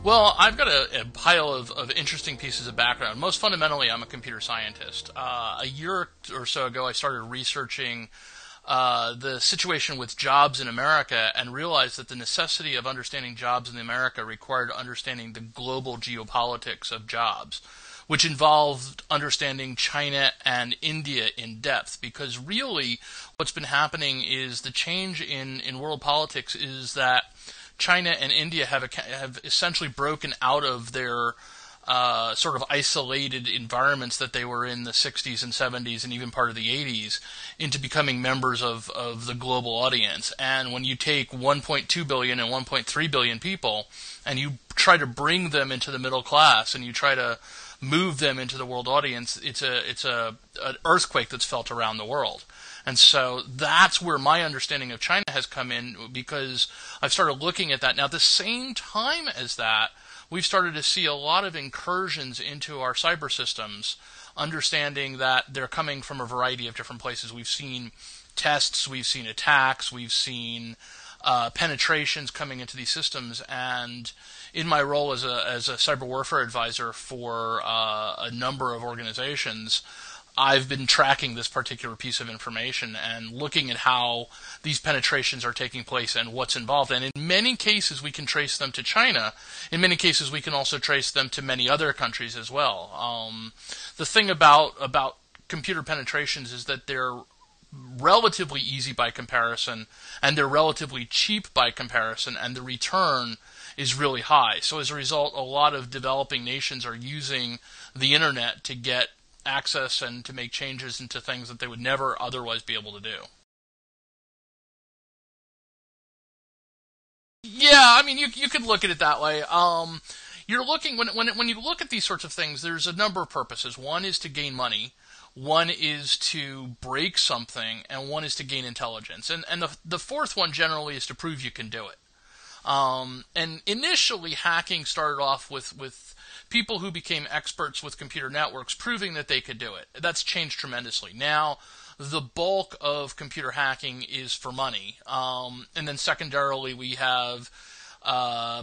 Well, I've got a pile of interesting pieces of background. Most fundamentally, I'm a computer scientist. A year or so ago, I started researching the situation with jobs in America and realized that the necessity of understanding jobs in America required understanding the global geopolitics of jobs, which involved understanding China and India in depth. Because really, what's been happening is the change in world politics is that China and India have essentially broken out of their sort of isolated environments that they were in the 60s and 70s and even part of the 80s into becoming members of the global audience. And when you take 1.2 billion and 1.3 billion people and you try to bring them into the middle class and you try to move them into the world audience, it's an earthquake that's felt around the world. And so that's where my understanding of China has come in, because I've started looking at that. Now, at the same time as that, we've started to see a lot of incursions into our cyber systems, understanding that they're coming from a variety of different places. We've seen tests, we've seen attacks, we've seen penetrations coming into these systems. And in my role as a cyber warfare advisor for a number of organizations, I've been tracking this particular piece of information and looking at how these penetrations are taking place and what's involved. And in many cases, we can trace them to China. In many cases, we can also trace them to many other countries as well. The thing about computer penetrations is that they're relatively easy by comparison, and they're relatively cheap by comparison, and the return is really high. So as a result, a lot of developing nations are using the internet to get access and to make changes into things that they would never otherwise be able to do. Yeah, I mean, you could look at it that way. You're looking when you look at these sorts of things, there's a number of purposes. One is to gain money, one is to break something, and one is to gain intelligence. And the fourth one generally is to prove you can do it. And initially, hacking started off with people who became experts with computer networks proving that they could do it. That's changed tremendously. Now, the bulk of computer hacking is for money. And then secondarily, we have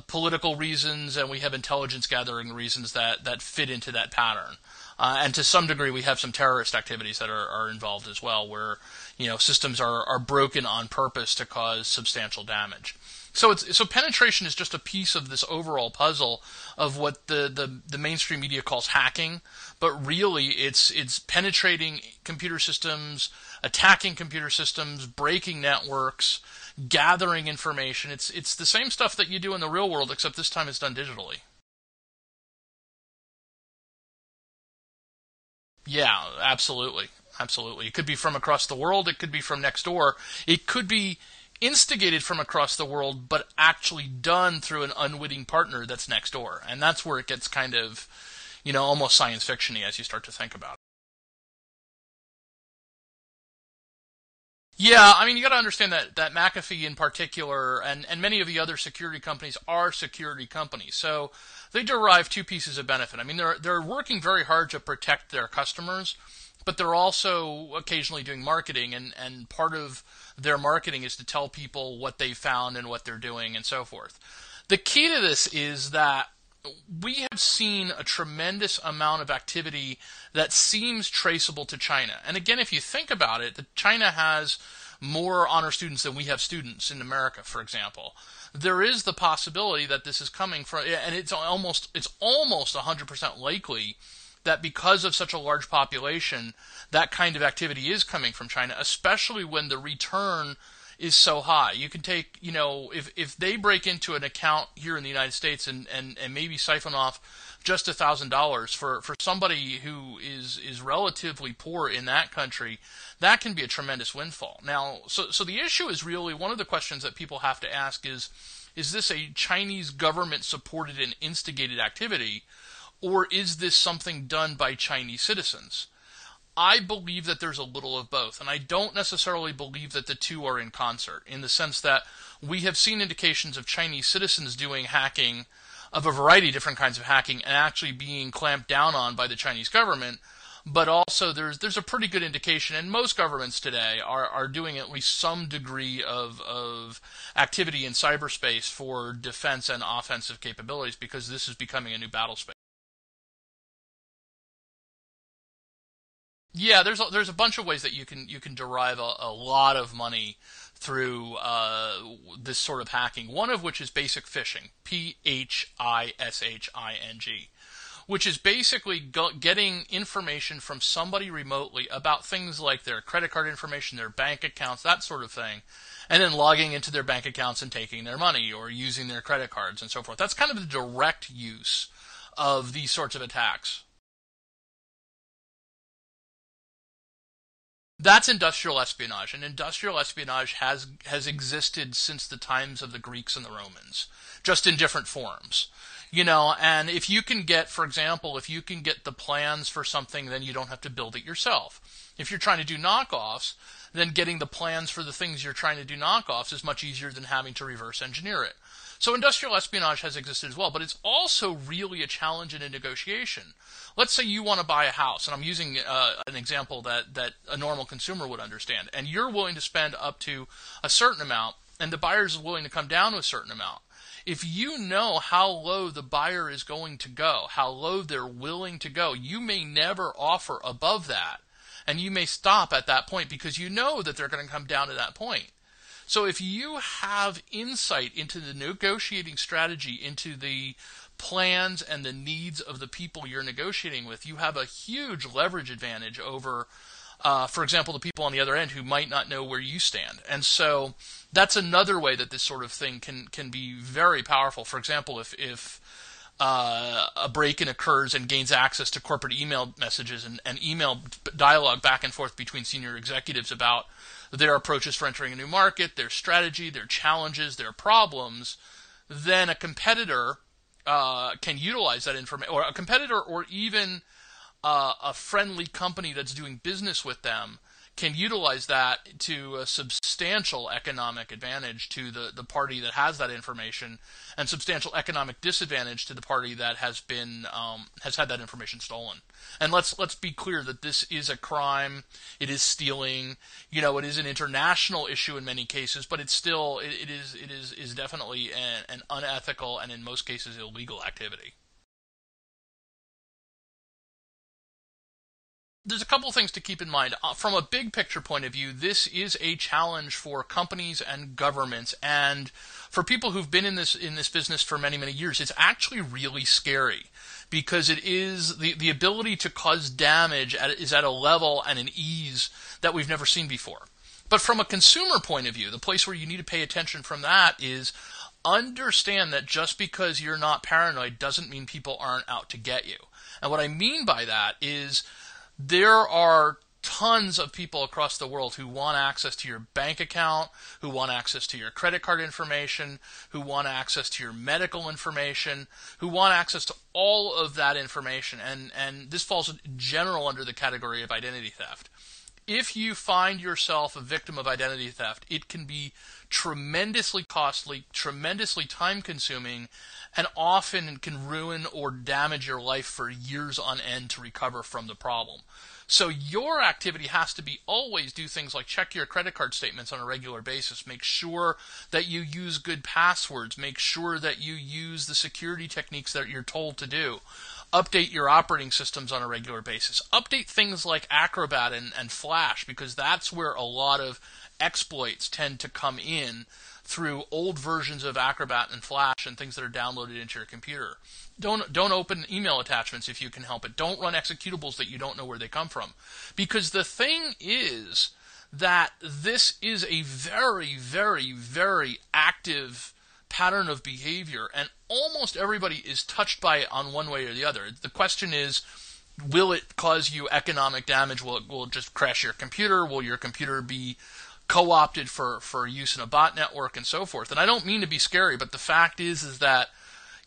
political reasons and we have intelligence gathering reasons that fit into that pattern. And to some degree, we have some terrorist activities that are involved as well, where systems are broken on purpose to cause substantial damage. So penetration is just a piece of this overall puzzle of what the mainstream media calls hacking, but really it's penetrating computer systems, attacking computer systems, breaking networks, gathering information. It's the same stuff that you do in the real world, except this time it's done digitally. Yeah, absolutely. Absolutely. It could be from across the world, it could be from next door, it could be instigated from across the world, but actually done through an unwitting partner that's next door. And that's where it gets kind of, almost science fiction-y as you start to think about it. Yeah, I mean, you got to understand that McAfee in particular, and many of the other security companies are security companies. So they derive two pieces of benefit. I mean, they're working very hard to protect their customers, but they're also occasionally doing marketing, and part of their marketing is to tell people what they found and what they're doing and so forth. The key to this is that we have seen a tremendous amount of activity that seems traceable to China. And again, if you think about it, China has more honor students than we have students in America, for example. There is the possibility that this is coming from, and it's almost 100% likely that because of such a large population, that kind of activity is coming from China, especially when the return is so high. You can take, if they break into an account here in the United States and maybe siphon off just $1,000 for somebody who is relatively poor in that country, that can be a tremendous windfall. Now, so the issue is really, one of the questions that people have to ask is this a Chinese government-supported and instigated activity, or is this something done by Chinese citizens? I believe that there's a little of both, and I don't necessarily believe that the two are in concert, in the sense that we have seen indications of Chinese citizens doing hacking, of a variety of different kinds of hacking, and actually being clamped down on by the Chinese government, but also there's a pretty good indication, and most governments today are doing at least some degree of activity in cyberspace for defense and offensive capabilities, because this is becoming a new battle space. Yeah, there's a bunch of ways that you can derive a lot of money through this sort of hacking. One of which is basic phishing, phishing, which is basically getting information from somebody remotely about things like their credit card information, their bank accounts, that sort of thing, and then logging into their bank accounts and taking their money or using their credit cards and so forth. That's kind of the direct use of these sorts of attacks. That's industrial espionage, and industrial espionage has existed since the times of the Greeks and the Romans, just in different forms. And if you can get, for example, if you can get the plans for something, then you don't have to build it yourself. If you're trying to do knockoffs, then getting the plans for the things you're trying to do knockoffs is much easier than having to reverse engineer it. So industrial espionage has existed as well, but it's also really a challenge in a negotiation. Let's say you want to buy a house, and I'm using an example that a normal consumer would understand, and you're willing to spend up to a certain amount, and the buyer is willing to come down to a certain amount. If you know how low the buyer is going to go, how low they're willing to go, you may never offer above that, and you may stop at that point because you know that they're going to come down to that point. So if you have insight into the negotiating strategy, into the plans and the needs of the people you're negotiating with, you have a huge leverage advantage over, for example, the people on the other end who might not know where you stand. And so that's another way that this sort of thing can be very powerful. For example, if a break-in occurs and gains access to corporate email messages and email dialogue back and forth between senior executives about their approaches for entering a new market, their strategy, their challenges, their problems, then a competitor can utilize that information, or a competitor, or even a friendly company that's doing business with them can utilize that to a substantial economic advantage to the party that has that information, and substantial economic disadvantage to the party that has had that information stolen. And let's be clear that this is a crime. It is stealing. It is an international issue in many cases, but it's still it is definitely an unethical and in most cases illegal activity. There's a couple of things to keep in mind. From a big picture point of view, this is a challenge for companies and governments, and for people who've been in this business for many, many years. It's actually really scary, because it is the ability to cause damage is at a level and an ease that we've never seen before. But from a consumer point of view, the place where you need to pay attention from that is understand that just because you're not paranoid doesn't mean people aren't out to get you. And what I mean by that is there are tons of people across the world who want access to your bank account, who want access to your credit card information, who want access to your medical information, who want access to all of that information. And this falls in general under the category of identity theft. If you find yourself a victim of identity theft, it can be tremendously costly, tremendously time-consuming, and often can ruin or damage your life for years on end to recover from the problem. So your activity has to be always do things like check your credit card statements on a regular basis, make sure that you use good passwords, make sure that you use the security techniques that you're told to do. Update your operating systems on a regular basis. Update things like Acrobat and Flash, because that's where a lot of exploits tend to come in, through old versions of Acrobat and Flash and things that are downloaded into your computer. Don't open email attachments if you can help it. Don't run executables that you don't know where they come from. Because the thing is that this is a very, very, very active pattern of behavior, and almost everybody is touched by it on one way or the other. The question is, will it cause you economic damage? Will it just crash your computer? Will your computer be co-opted for use in a bot network and so forth? And I don't mean to be scary, but the fact is that,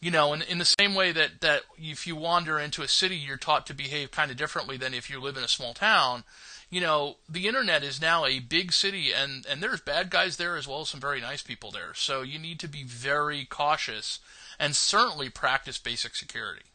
in the same way that if you wander into a city, you're taught to behave kind of differently than if you live in a small town. The internet is now a big city, and there's bad guys there as well as some very nice people there. So you need to be very cautious and certainly practice basic security.